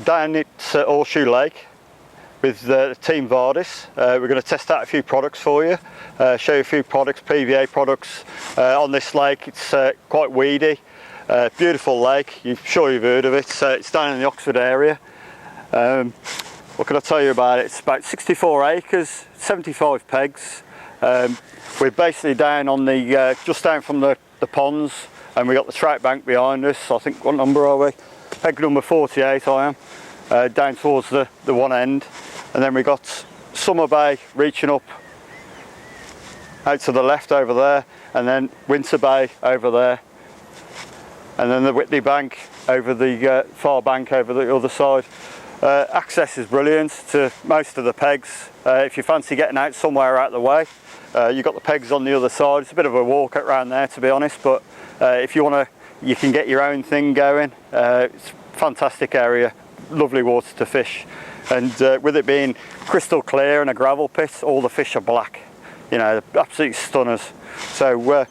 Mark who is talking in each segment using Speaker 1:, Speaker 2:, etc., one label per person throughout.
Speaker 1: down at Horseshoe Lake with Team Vardis. We're going to test out a few products for you, show you a few products, PVA products on this lake. It's quite weedy, beautiful lake. I'm sure you've heard of it. It's down in the Oxford area. What can I tell you about it? It's about 64 acres, 75 pegs. We're basically down on the just down from the ponds, and we got the trout bank behind us. I think, what number are we? Peg number 48 I am, down towards the one end. And then we got Summer Bay reaching up out to the left over there, and then Winter Bay over there, and then the Whitley bank over the far bank over the other side. Access is brilliant to most of the pegs. If you fancy getting out somewhere out of the way, you've got the pegs on the other side. It's a bit of a walk around there, to be honest, but if you want to, you can get your own thing going. It's a fantastic area, lovely water to fish, and with it being crystal clear and a gravel pit, all the fish are black. You know, absolute stunners. So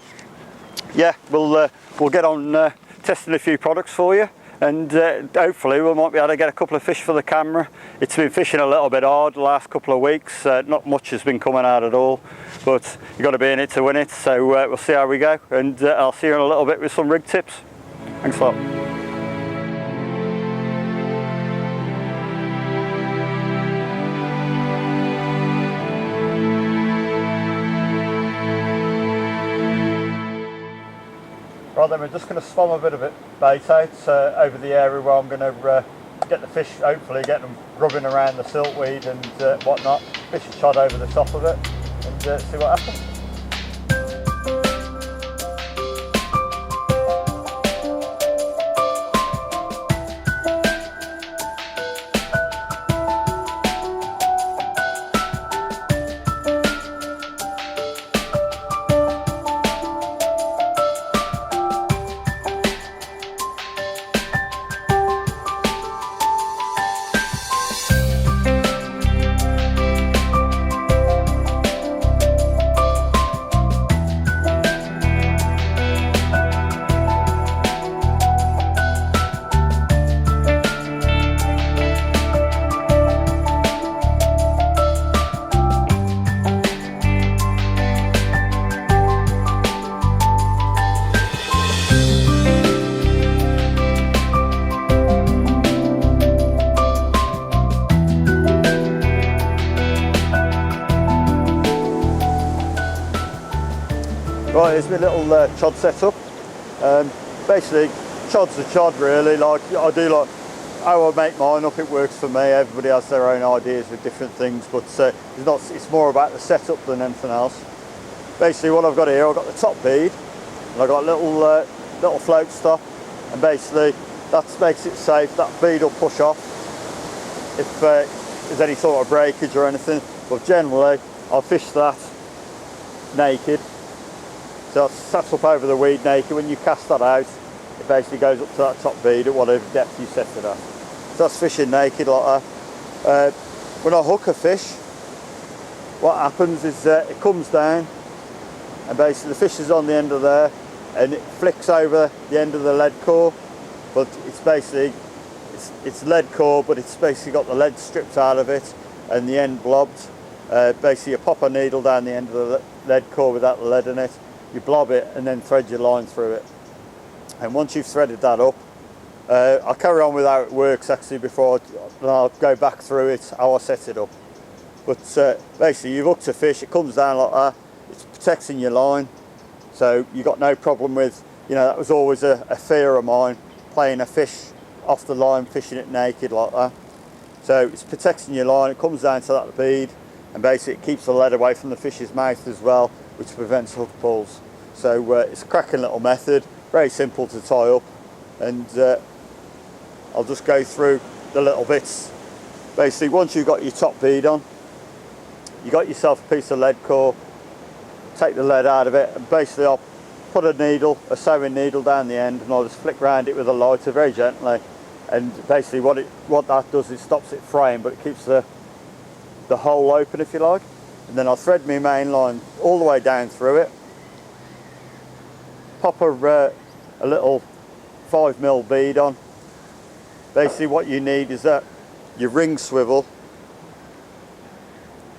Speaker 1: yeah, we'll get on testing a few products for you, and hopefully we might be able to get a couple of fish for the camera. It's been fishing a little bit hard the last couple of weeks. Not much has been coming out at all, but you've got to be in it to win it. So we'll see how we go, and I'll see you in a little bit with some rig tips. Thanks a lot. Right then, we're just going to swam a bit of bait out over the area where I'm going to get the fish, hopefully get them rubbing around the siltweed and whatnot. Fish a chod over the top of it and see what happens. Right, here's my little chod setup. Basically, chod's a chod really. Like I do, like how I make mine up, it works for me. Everybody has their own ideas with different things, but it's more about the setup than anything else. Basically, what I've got here, I've got the top bead, and I've got a little float stop, and basically that makes it safe. That bead will push off if there's any sort of breakage or anything. But generally, I'll fish that naked. So it's sat up over the weed naked. When you cast that out, it basically goes up to that top bead at whatever depth you set it at. So that's fishing naked like that. When I hook a fish, what happens is it comes down, and basically the fish is on the end of there, and it flicks over the end of the lead core. But it's basically, it's lead core, but it's basically got the lead stripped out of it and the end blobbed. Basically you pop a needle down the end of the lead core without the lead in it. You blob it and then thread your line through it, and once you've threaded that up, I'll carry on with how it works actually before I'll go back through it, how I set it up. But basically you've hooked a fish, it comes down like that, it's protecting your line, so you've got no problem with, you know, that was always a fear of mine, playing a fish off the line, fishing it naked like that. So it's protecting your line, it comes down to that bead, and basically it keeps the lead away from the fish's mouth as well, which prevents hook pulls. So it's a cracking little method, very simple to tie up, and I'll just go through the little bits. Basically, once you've got your top bead on, you got yourself a piece of lead core, take the lead out of it, and basically I'll put a needle, a sewing needle down the end, and I'll just flick around it with a lighter very gently, and basically what that does is stops it fraying, but it keeps the hole open, if you like. And then I'll thread my main line all the way down through it, pop a little 5mm bead on, Basically what you need is that your ring swivel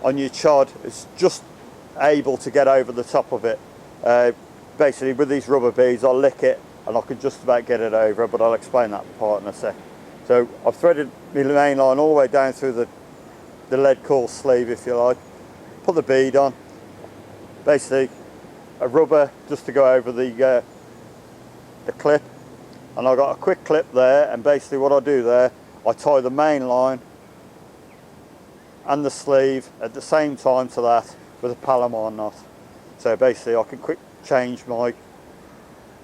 Speaker 1: on your chod is just able to get over the top of it. Basically with these rubber beads I'll lick it and I can just about get it over, but I'll explain that part in a sec. So I've threaded my main line all the way down through the lead core sleeve, if you like. Put the bead on, basically a rubber just to go over the clip, and I've got a quick clip there, and basically what I do there, I tie the main line and the sleeve at the same time to that with a Palomar knot. So basically I can quick change my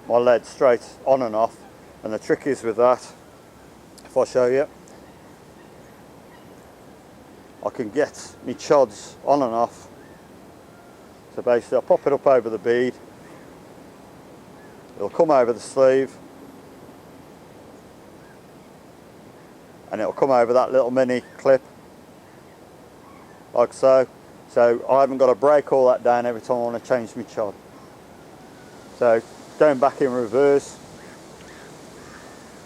Speaker 1: lead straight on and off, and the trick is with that, if I show you, I can get my chods on and off. So basically I'll pop it up over the bead, it'll come over the sleeve, and it'll come over that little mini clip, like so. So I haven't got to break all that down every time I want to change my chod. So going back in reverse,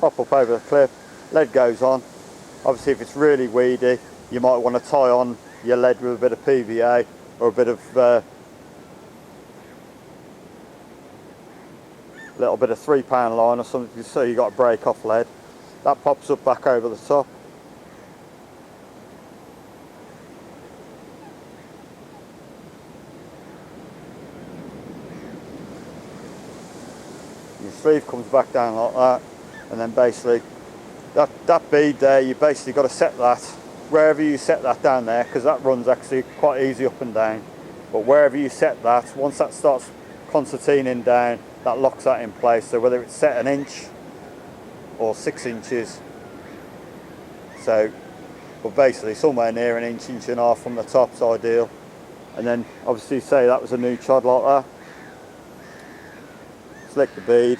Speaker 1: pop up over the clip, lead goes on. Obviously if it's really weedy, you might want to tie on your lead with a bit of PVA or a bit of little bit of 3-pound line or something, so you got to break off lead. That pops up back over the top. Your sleeve comes back down like that, and then basically that bead there, you basically got to set that wherever you set that down there, because that runs actually quite easy up and down, but wherever you set that, once that starts concertining down, that locks that in place. So whether it's set 1 inch or 6 inches, so but basically somewhere near 1 inch, 1.5 inches from the top's ideal. And then obviously say that was a new chod like that, slick the bead,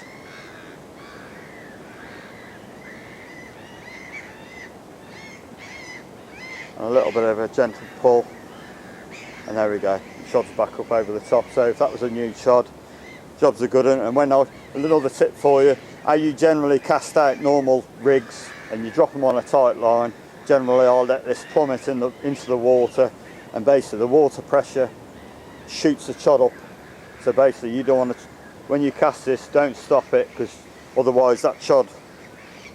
Speaker 1: and a little bit of a gentle pull, and there we go, the chod's back up over the top. So if that was a new chod, job's a good one. And when another tip for you, how you generally cast out normal rigs and you drop them on a tight line, generally I'll let this plummet into the water, and basically the water pressure shoots the chod up. So basically you don't want to, when you cast this, don't stop it, because otherwise that chod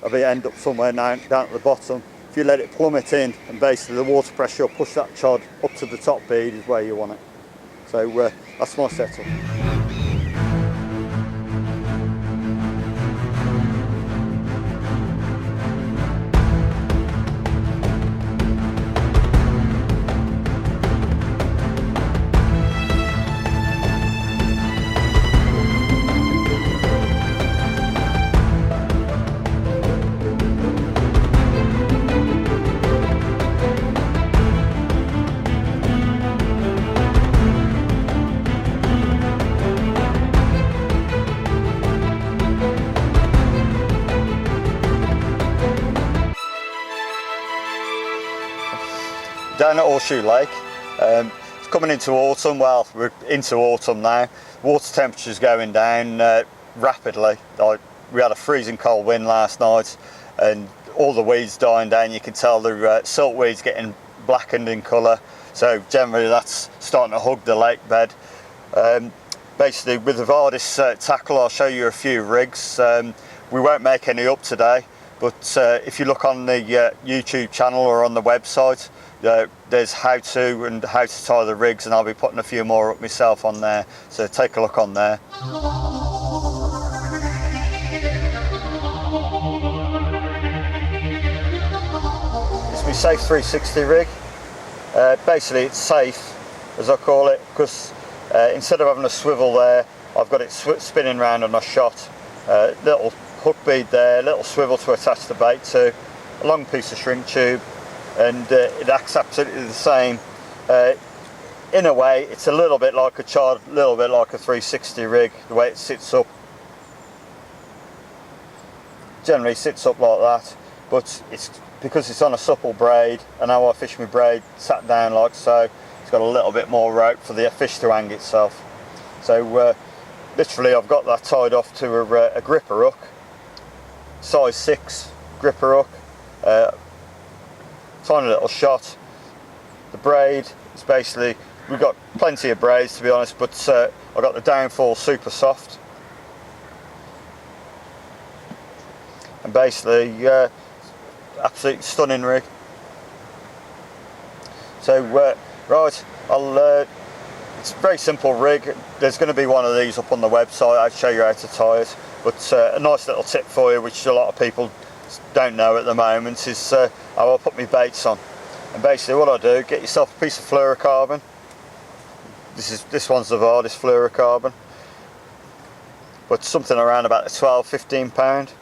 Speaker 1: will end up somewhere down at the bottom. If you let it plummet in, and basically the water pressure will push that chod up to the top bead is where you want it. So that's my setup. Down at Horseshoe Lake, it's coming into autumn. Well, we're into autumn now. Water temperature's going down rapidly. Like, we had a freezing cold wind last night, and all the weeds dying down. You can tell the siltweed's getting blackened in colour. So generally that's starting to hug the lake bed. Basically with the Vardis tackle, I'll show you a few rigs. We won't make any up today, but if you look on the YouTube channel or on the website, there's how to tie the rigs, and I'll be putting a few more up myself on there, so take a look on there. It's my Safe 360 rig. Basically it's safe, as I call it, because instead of having a swivel there, I've got it spinning round on a shot. Little hook bead there, little swivel to attach the bait to, a long piece of shrink tube, and it acts absolutely the same. In a way, it's a little bit like a Chod, a little bit like a 360 rig, the way it sits up. Generally sits up like that, but it's because it's on a supple braid, and how I fish my braid sat down like so, it's got a little bit more rope for the fish to hang itself. So literally I've got that tied off to a gripper hook, size 6, gripper hook, tiny little shot. The braid is basically, we've got plenty of braids to be honest, but I got the downfall super soft, and basically absolutely stunning rig. So right, it's a very simple rig. There's going to be one of these up on the website. I'll show you how to tie it, but a nice little tip for you, which a lot of people don't know at the moment, is how I put my baits on. And basically what I do, get yourself a piece of fluorocarbon. This one's the Vardis fluorocarbon, but something around about the 12-15 pound.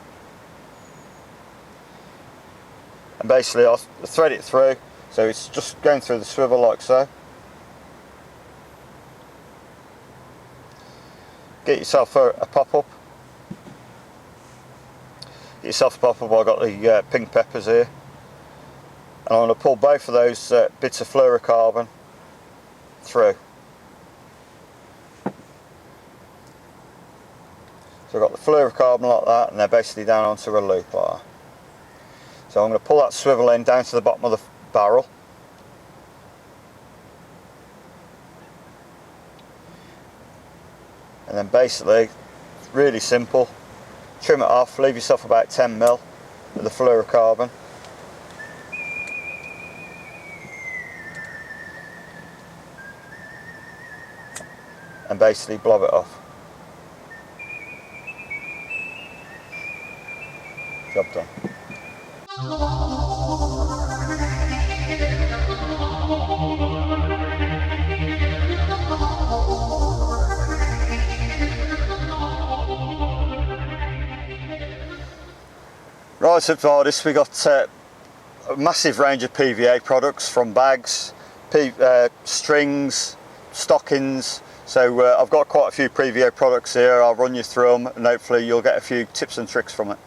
Speaker 1: And basically I'll thread it through, so it's just going through the swivel like so. Get yourself a pop-up. Get yourself a pop-up. I've got the pink peppers here. And I'm going to pull both of those bits of fluorocarbon through. So I've got the fluorocarbon like that, and they're basically down onto a loop like that. So I'm going to pull that swivel end down to the bottom of the barrel. And then basically, really simple, trim it off, leave yourself about 10mm of the fluorocarbon. And basically blob it off. Job done. Right, at Vardis we got a massive range of PVA products, from bags, strings, stockings. So I've got quite a few PVA products here. I'll run you through them and hopefully you'll get a few tips and tricks from it.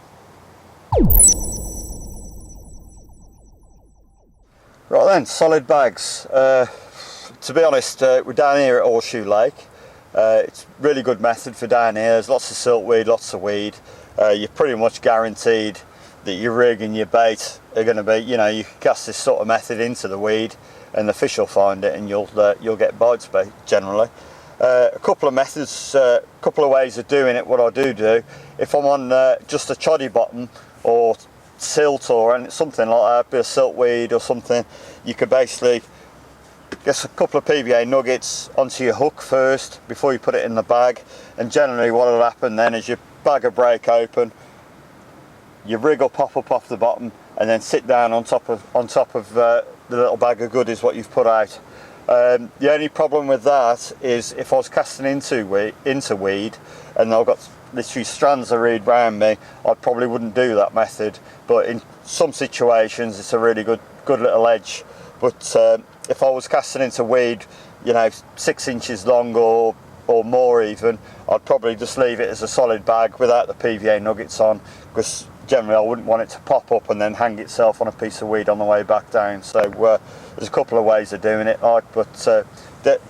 Speaker 1: Right then, solid bags. To be honest, we're down here at Horseshoe Lake. It's a really good method for down here. There's lots of siltweed, lots of weed. You're pretty much guaranteed that your rig and your bait are going to be, you know, you can cast this sort of method into the weed and the fish will find it, and you'll get bites generally. A couple of methods, a couple of ways of doing it. What I do, if I'm on just a choddy bottom or silt or something like that, a bit of siltweed or something, you could basically get a couple of PVA nuggets onto your hook first before you put it in the bag, and generally what will happen then is your bag will break open, your rig will pop up off the bottom, and then sit down on top of the little bag of goodies what you've put out. The only problem with that is if I was casting into weed and I've got literally strands of reed around me, I probably wouldn't do that method, but in some situations it's a really good little edge. But if I was casting into weed, you know, 6 inches long or more even, I'd probably just leave it as a solid bag without the PVA nuggets on, because generally I wouldn't want it to pop up and then hang itself on a piece of weed on the way back down. So there's a couple of ways of doing it, but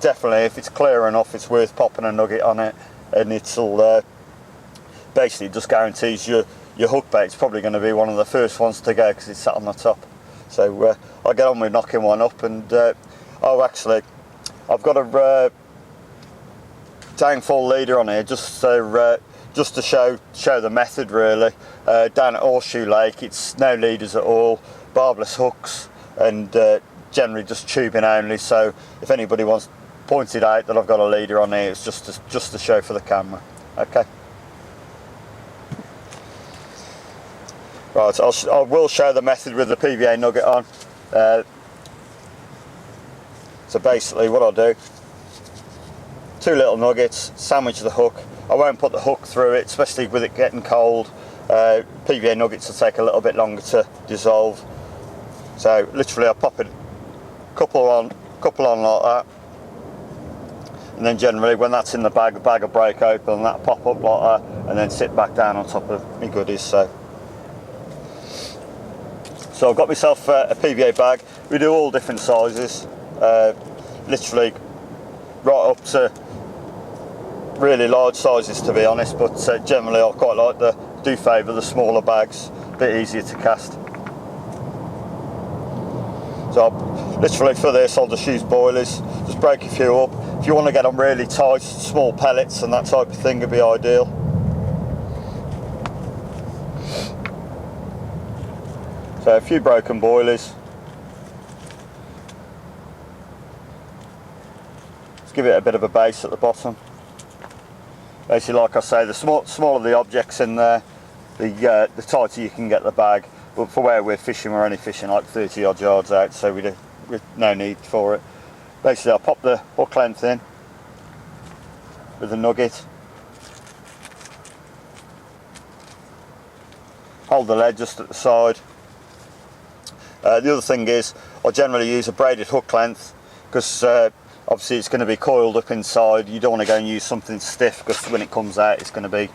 Speaker 1: definitely if it's clear enough, it's worth popping a nugget on it, and it'll basically just guarantees your hook bait's probably going to be one of the first ones to go because it's sat on the top. So I'll get on with knocking one up, and oh, actually I've got a downfall leader on here just to show the method really. Down at Horseshoe Lake it's no leaders at all, barbless hooks, and generally just tubing only, so if anybody wants pointed out that I've got a leader on here, it's just to show for the camera. Okay. Right, I will show the method with the PVA nugget on. So basically what I'll do, 2 little nuggets, sandwich the hook. I won't put the hook through it, especially with it getting cold. PVA nuggets will take a little bit longer to dissolve. So literally I'll pop it couple on like that. And then generally when that's in the bag will break open and that'll pop up like that, and then sit back down on top of my goodies. So I've got myself a PVA bag. We do all different sizes, literally right up to really large sizes to be honest, but generally I quite like do favour the smaller bags. bit easier to cast. So literally for this I'll just use boilies, just break a few up. If you want to get them really tight, small pellets and that type of thing would be ideal. So a few broken boilies. Let's give it a bit of a base at the bottom. Basically, like I say, the smaller the objects in there, the tighter you can get the bag. But for where we're fishing, we're only fishing like 30 odd yards out, so we've no need for it. Basically, I'll pop the hook length in with the nugget. Hold the lead just at the side. The other thing is, I generally use a braided hook length because obviously it's going to be coiled up inside. You don't want to go and use something stiff because when it comes out it's going to be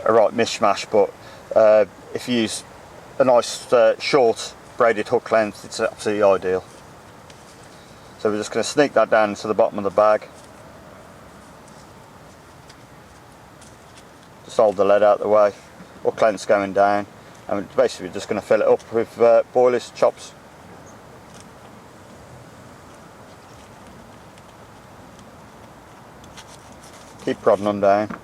Speaker 1: a right mishmash. But if you use a nice short braided hook length, it's absolutely ideal. So we're just going to sneak that down to the bottom of the bag. Just hold the lead out of the way. Hook length's going down, and basically we're just going to fill it up with boilies, chops. Keep prodding them down.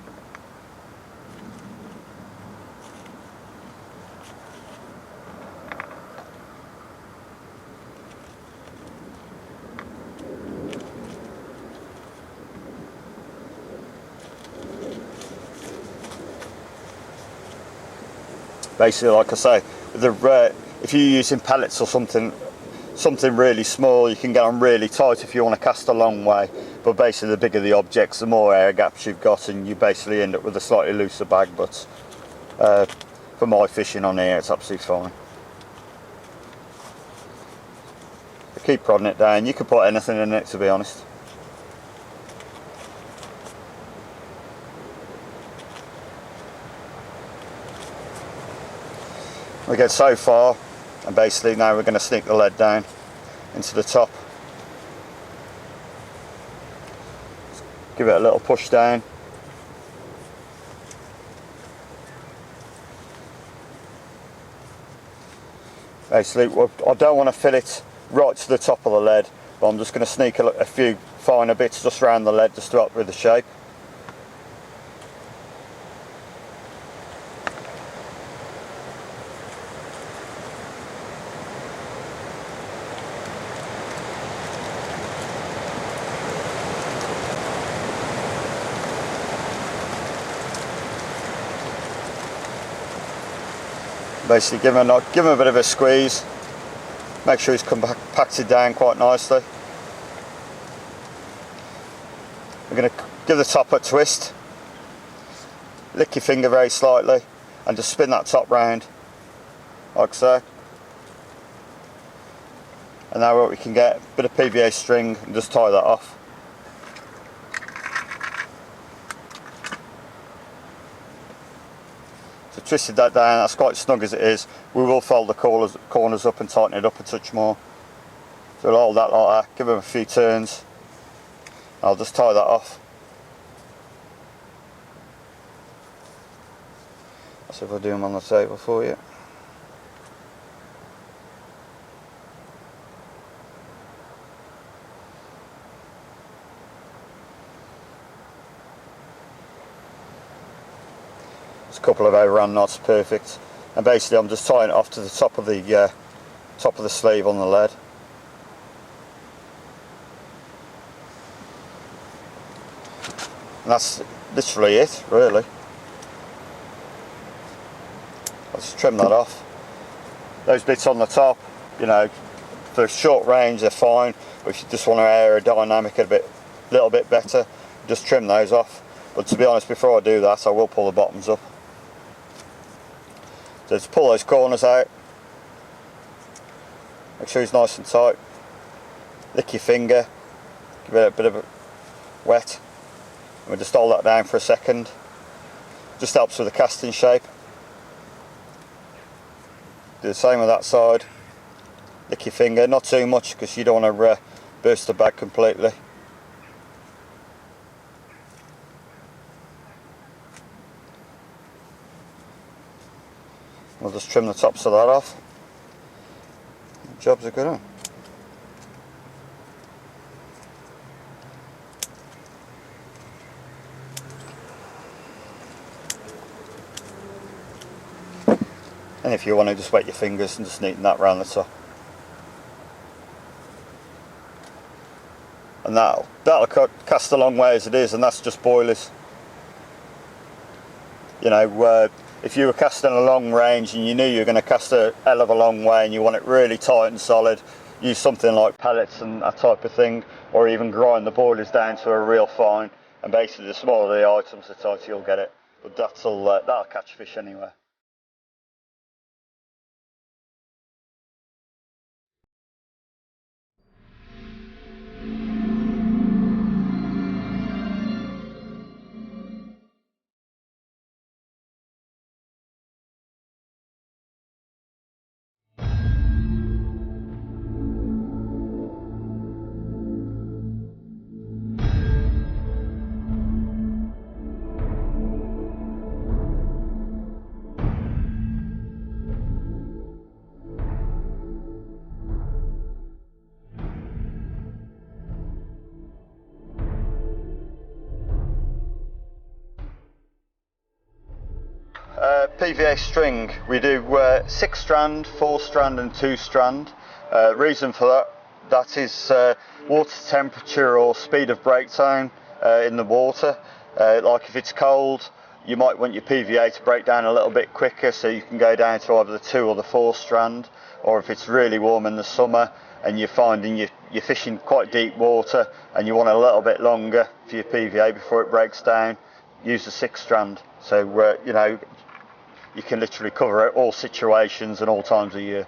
Speaker 1: Basically, like I say, if you're using pellets or something really small, you can get them really tight if you want to cast a long way. But basically, the bigger the objects, the more air gaps you've got, and you basically end up with a slightly looser bag. But for my fishing on here, it's absolutely fine. So keep prodding it down. You could put anything in it, to be honest. We get so far, and basically now we're going to sneak the lead down into the top. Give it a little push down. Basically, I don't want to fill it right to the top of the lead, but I'm just going to sneak a few finer bits just around the lead just to help with the shape. Basically give him a bit of a squeeze, make sure he's compacted down quite nicely. We're going to give the top a twist, lick your finger very slightly and just spin that top round like so. And now what we can get, a bit of PVA string and just tie that off. Twisted that down, that's quite snug as it is. We will fold the corners up and tighten it up a touch more. So we'll hold that like that, give them a few turns. I'll just tie that off. I'll see if I do them on the table for you. A couple of overhand knots, perfect. And basically I'm just tying it off to the top of the sleeve on the lead. And that's literally it, really. I'll just trim that off. Those bits on the top, you know, for short range they're fine, but if you just want to aerodynamic it a little bit better, just trim those off. But to be honest, before I do that, I will pull the bottoms up. So just pull those corners out, make sure it's nice and tight, lick your finger, give it a bit of a wet, and we'll just hold that down for a second, just helps with the casting shape. Do the same with that side, lick your finger, not too much because you don't want to burst the bag completely. We'll just trim the tops of that off. Job's a good one. And if you want to, just wet your fingers and just neaten that round the top. And that'll cast a long way as it is, and that's just boilies. You know, if you were casting a long range and you knew you were going to cast a hell of a long way and you want it really tight and solid, use something like pellets and that type of thing, or even grind the boilies down to a real fine, and basically the smaller the items, the tighter you'll get it. But that'll catch fish anyway. PVA string, we do 6 strand, 4 strand and 2 strand. Reason for that is water temperature or speed of breakdown in the water. Like if it's cold, you might want your PVA to break down a little bit quicker, so you can go down to either the 2 or the 4 strand. Or if it's really warm in the summer and you're finding you're fishing quite deep water and you want a little bit longer for your PVA before it breaks down, use the 6 strand. So you know, you can literally cover all situations and all times of year.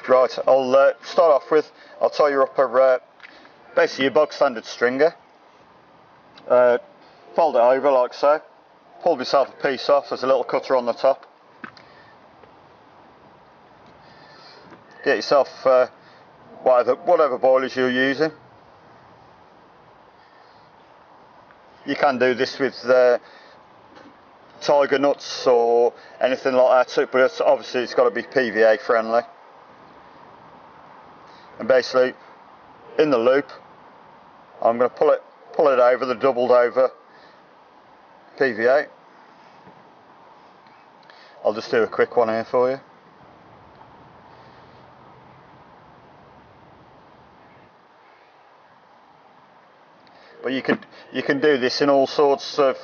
Speaker 1: Right, I'll start off with, I'll tie you up basically your bog standard stringer. Fold it over like so. Pull yourself a piece off, there's a little cutter on the top. Get yourself whatever boilies you're using. You can do this with tiger nuts or anything like that, but obviously it's got to be PVA friendly. And basically in the loop I'm going to pull it over the doubled over PVA. I'll just do a quick one here for you. But you can do this in all sorts of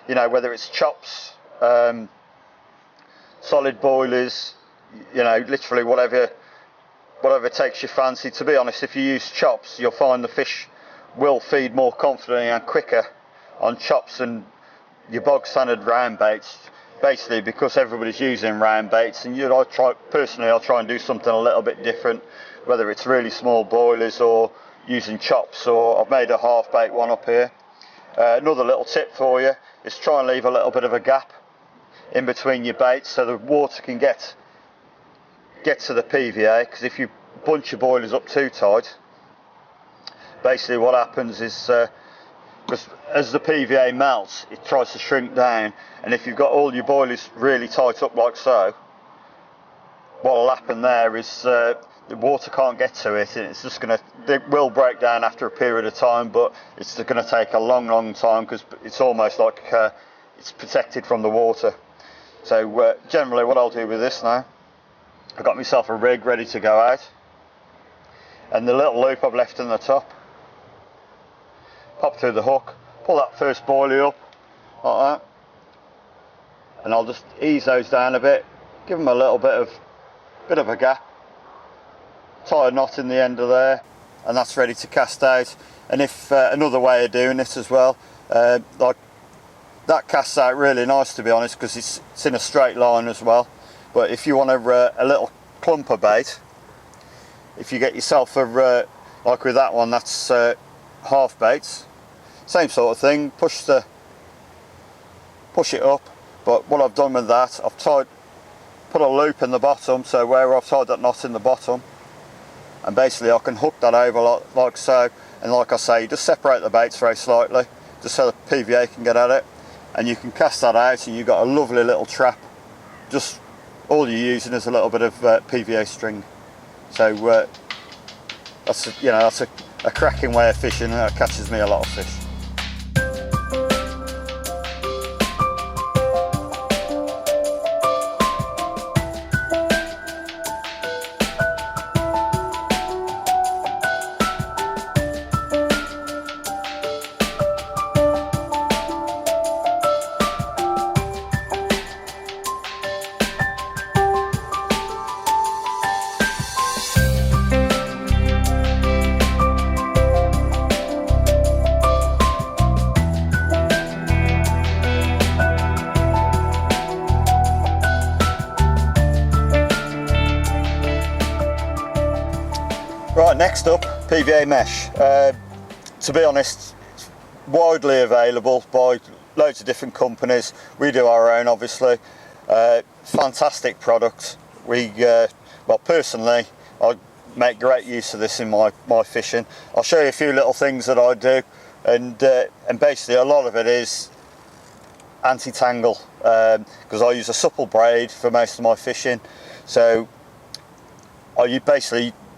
Speaker 1: you know, whether it's chops, solid boilies, you know, literally whatever takes your fancy. To be honest, if you use chops, you'll find the fish will feed more confidently and quicker on chops than your bog standard round baits, basically because everybody's using round baits. And I'll try and do something a little bit different, whether it's really small boilies or using chops, or I've made a half bait one up here. Another little tip for you is try and leave a little bit of a gap in between your baits so the water can get to the PVA, because if you bunch your boilies up too tight, basically what happens is because as the PVA melts it tries to shrink down, and if you've got all your boilies really tight up like so, what will happen there is the water can't get to it, and it's just it will break down after a period of time, but it's going to take a long time because it's almost like it's protected from the water. So generally what I'll do with this now, I've got myself a rig ready to go out, and the little loop I've left in the top, pop through the hook, pull that first boilie up like that, and I'll just ease those down a bit, give them a little bit of a gap, tie a knot in the end of there, and that's ready to cast out. And if another way of doing it as well, like that casts out really nice, to be honest, because it's in a straight line as well. But if you want a little clumper bait, if you get yourself like with that one, that's half baits, same sort of thing, push it up. But what I've done with that, I've put a loop in the bottom, so where I've tied that knot in the bottom, and basically I can hook that over like so, and like I say, just separate the baits very slightly just so the PVA can get at it, and you can cast that out and you've got a lovely little trap just all you're using is a little bit of PVA string. So that's a cracking way of fishing, and it catches me a lot of fish. Right, next up, PVA mesh. To be honest, it's widely available by loads of different companies. We do our own, obviously. Fantastic product. Well, personally, I make great use of this in my fishing. I'll show you a few little things that I do, and basically a lot of it is anti-tangle, because I use a supple braid for most of my fishing. So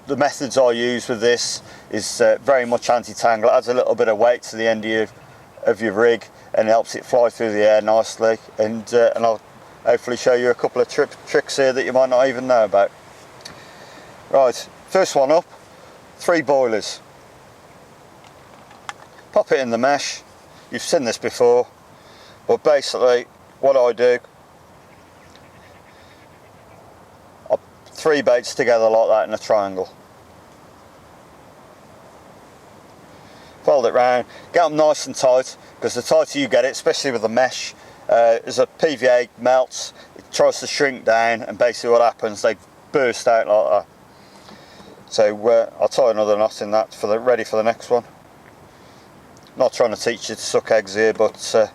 Speaker 1: the methods I use with this is very much anti-tangle. It adds a little bit of weight to the end of your rig and helps it fly through the air nicely. And I'll hopefully show you a couple of tricks here that you might not even know about. Right, first one up, 3 boilers. Pop it in the mesh. You've seen this before, but basically what I do, 3 baits together like that in a triangle. Fold it round, get them nice and tight, because the tighter you get it, especially with the mesh, as a PVA melts, it tries to shrink down, and basically what happens, they burst out like that. So I'll tie another knot in that ready for the next one. Not trying to teach you to suck eggs here, but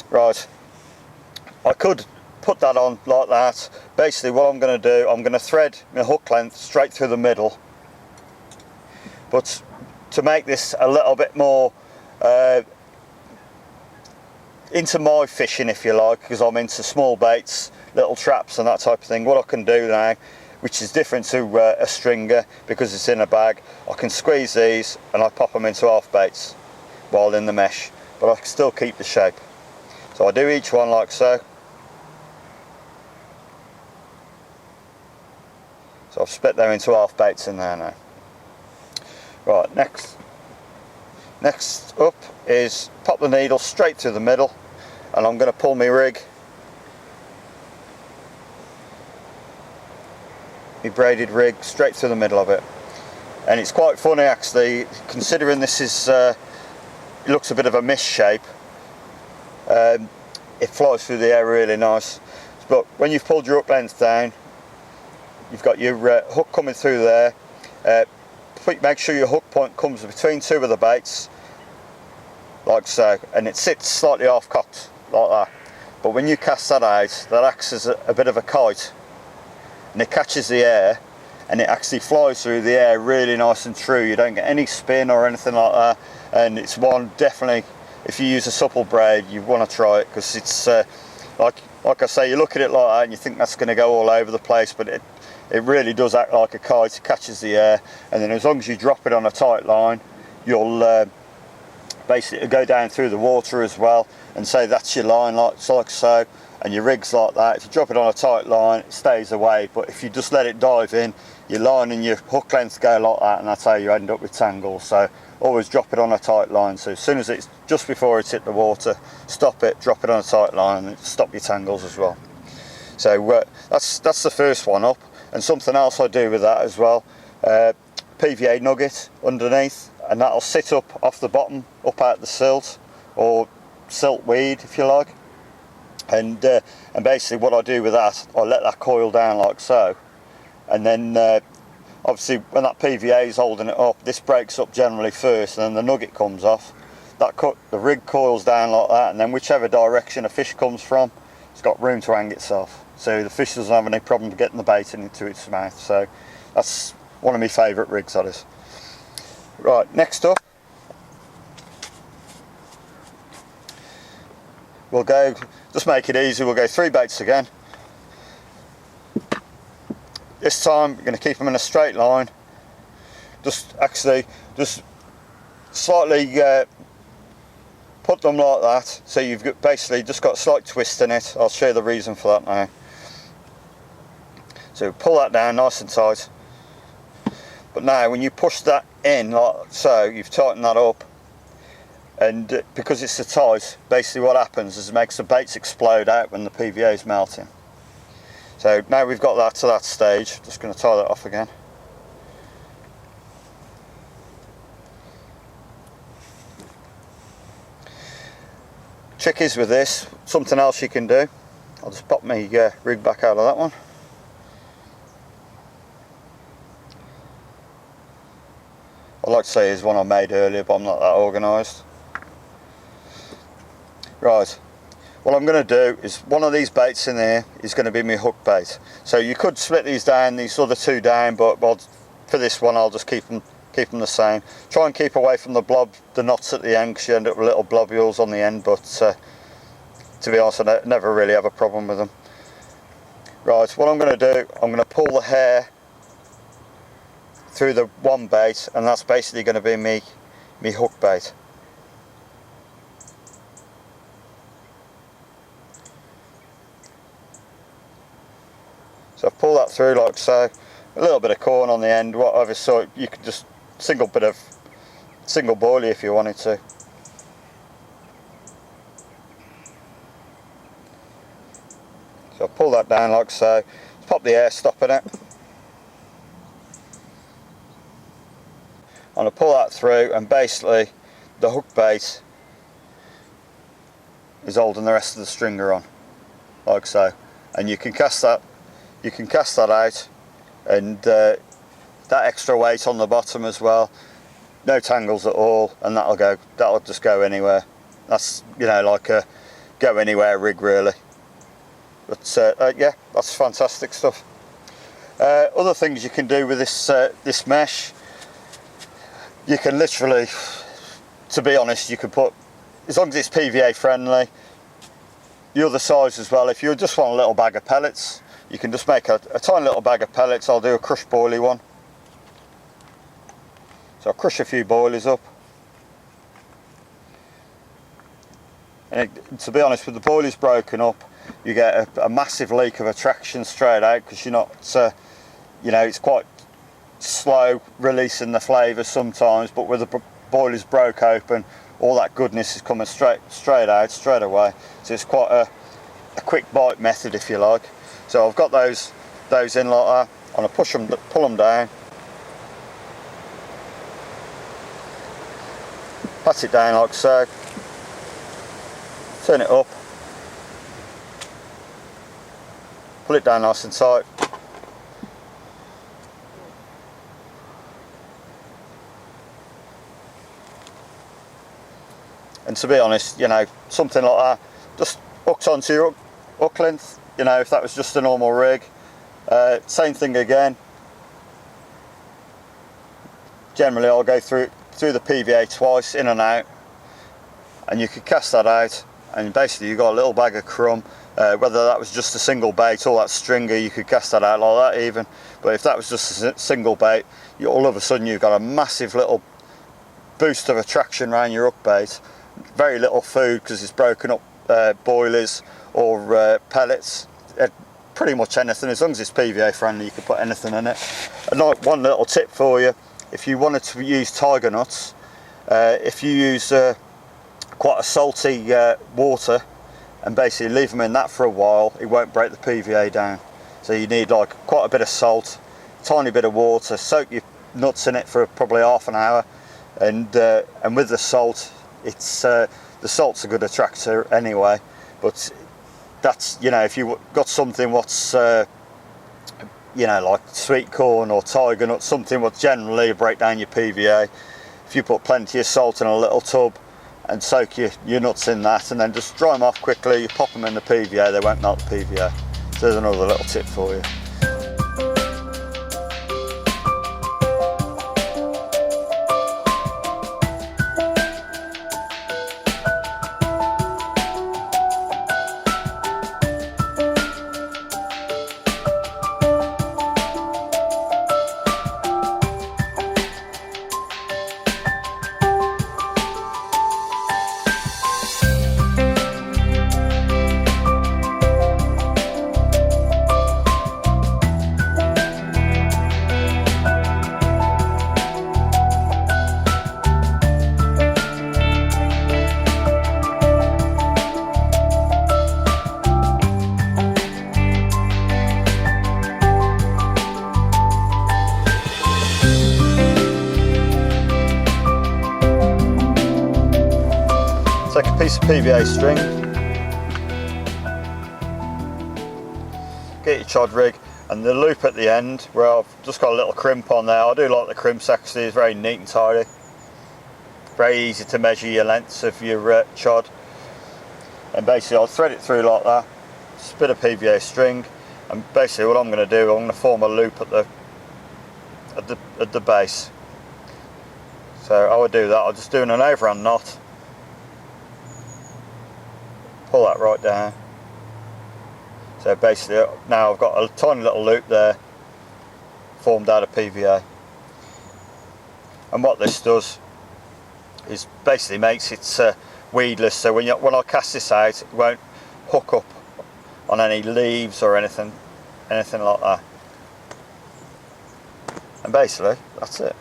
Speaker 1: right. I could put that on like that. Basically what I'm going to do, I'm going to thread my hook length straight through the middle. But to make this a little bit more into my fishing, if you like, because I'm into small baits, little traps and that type of thing, what I can do now, which is different to a stringer because it's in a bag, I can squeeze these and I pop them into half baits while in the mesh, but I can still keep the shape. So I do each one like so. So I've split them into half baits in there now. Right, next up is pop the needle straight through the middle, and I'm going to pull my rig, my braided rig, straight through the middle of it. And it's quite funny actually, considering this is it looks a bit of a miss shape. It flies through the air really nice, but when you've pulled your hook length down, you've got your hook coming through there. Make sure your hook point comes between 2 of the baits, like so, and it sits slightly half cocked like that. But when you cast that out, that acts as a bit of a kite, and it catches the air, and it actually flies through the air really nice and true. You don't get any spin or anything like that, and it's one definitely, if you use a supple braid, you want to try it, because it's like I say, you look at it like that and you think that's going to go all over the place, but it really does act like a kite. It catches the air, and then as long as you drop it on a tight line, you'll basically go down through the water as well, and say that's your line, like so, and your rig's like that. If you drop it on a tight line, it stays away, but if you just let it dive in, your line and your hook length go like that, and that's how you end up with tangles. So always drop it on a tight line. So as soon as it's just before it's hit the water, stop it, drop it on a tight line, and stop your tangles as well. So that's the first one up. And something else I do with that as well, PVA nugget underneath, and that'll sit up off the bottom, up out the silt, or silt weed if you like. And basically what I do with that, I let that coil down like so, and then obviously when that PVA is holding it up, this breaks up generally first, and then the nugget comes off. The rig coils down like that, and then whichever direction a fish comes from, it's got room to hang itself, so the fish doesn't have any problem getting the bait into its mouth. So that's one of my favourite rigs, that is. Right, next up, we'll go, just make it easy, we'll go 3 baits again. This time we're going to keep them in a straight line. Just slightly put them like that, so you've basically just got a slight twist in it. I'll show you the reason for that now. So pull that down nice and tight. But now when you push that in like so, you've tightened that up, and because it's so tight, basically what happens is it makes the baits explode out when the PVA is melting. So now we've got that to that stage, just going to tie that off again. Trick is with this, something else you can do. I'll just pop my rig back out of that one. I'd like to say is one I made earlier, but I'm not that organised. Right, what I'm going to do is one of these baits in here is going to be my hook bait. So you could split these down, these other 2 down, but for this one I'll just keep them the same. Try and keep away from the knots at the end, because you end up with little blobules on the end, but to be honest, I never really have a problem with them. Right, what I'm going to do, I'm going to pull the hair through the one bait, and that's basically going to be me hook bait. So I've pulled that through like so, a little bit of corn on the end, whatever, so you could just single boilie if you wanted to. So I'll pull that down like so, pop the air stop in it. I'm going to pull that through, and basically the hook bait is holding the rest of the stringer on, like so. And you can cast that out, and that extra weight on the bottom as well, no tangles at all, and that'll just go anywhere. That's, you know, like a go anywhere rig really. But yeah, that's fantastic stuff. Other things you can do with this mesh, you can literally, to be honest, you can put, as long as it's PVA friendly, the other size as well. If you just want a little bag of pellets, you can just make a tiny little bag of pellets. I'll do a crushed boilie one. So I'll crush a few boilies up. And to be honest, with the boilies broken up, you get a massive leak of attraction straight out, because you're not, you know, it's quite slow releasing the flavour sometimes, but with the boilies broke open, all that goodness is coming straight out, straight away. So it's quite a quick bite method, if you like. So I've got those in like that. I'm going to pull them down, pat it down like so, turn it up, pull it down nice and tight. And to be honest, you know, something like that just hooks onto your hook length. You know, if that was just a normal rig, same thing again. Generally I'll go through the PVA twice, in and out, and you could cast that out, and basically you've got a little bag of crumb. Whether that was just a single bait or that stringer, you could cast that out like that even. But if that was just a single bait, all of a sudden you've got a massive little boost of attraction around your hook bait. Very little food, because it's broken up boilies or pellets. Pretty much anything, as long as it's PVA friendly, you can put anything in it. And like one little tip for you, if you wanted to use tiger nuts, if you use quite a salty water and basically leave them in that for a while, it won't break the PVA down. So you need like quite a bit of salt, tiny bit of water, soak your nuts in it for probably half an hour, and with the salt, it's the salt's a good attractor anyway. But that's, you know, if you got something what's you know, like sweet corn or tiger nut, something what generally break down your PVA, if you put plenty of salt in a little tub and soak your nuts in that, and then just dry them off quickly, you pop them in the PVA, they won't melt the PVA. So there's another little tip for you. piece of PVA string, get your chod rig, and the loop at the end where I've just got a little crimp on there. I do like the crimps actually, it's very neat and tidy. Very easy to measure your lengths of your chod. And basically I'll thread it through like that, just a bit of PVA string, and basically what I'm going to do, I'm going to form a loop at the base. So I would do that, I'm just doing an overhand knot, pull that right down. So basically now I've got a tiny little loop there formed out of PVA. And what this does is basically makes it weedless, so when I cast this out it won't hook up on any leaves or anything like that. And basically that's it.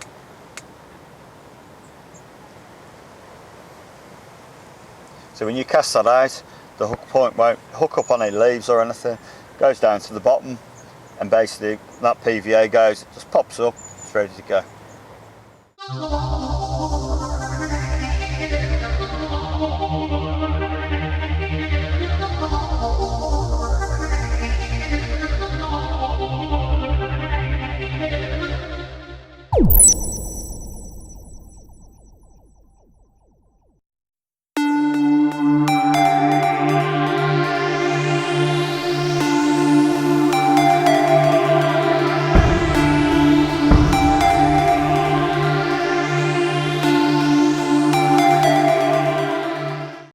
Speaker 1: So when you cast that out, the hook point won't hook up on any leaves or anything, it goes down to the bottom, and basically that PVA goes, it just pops up, it's ready to go.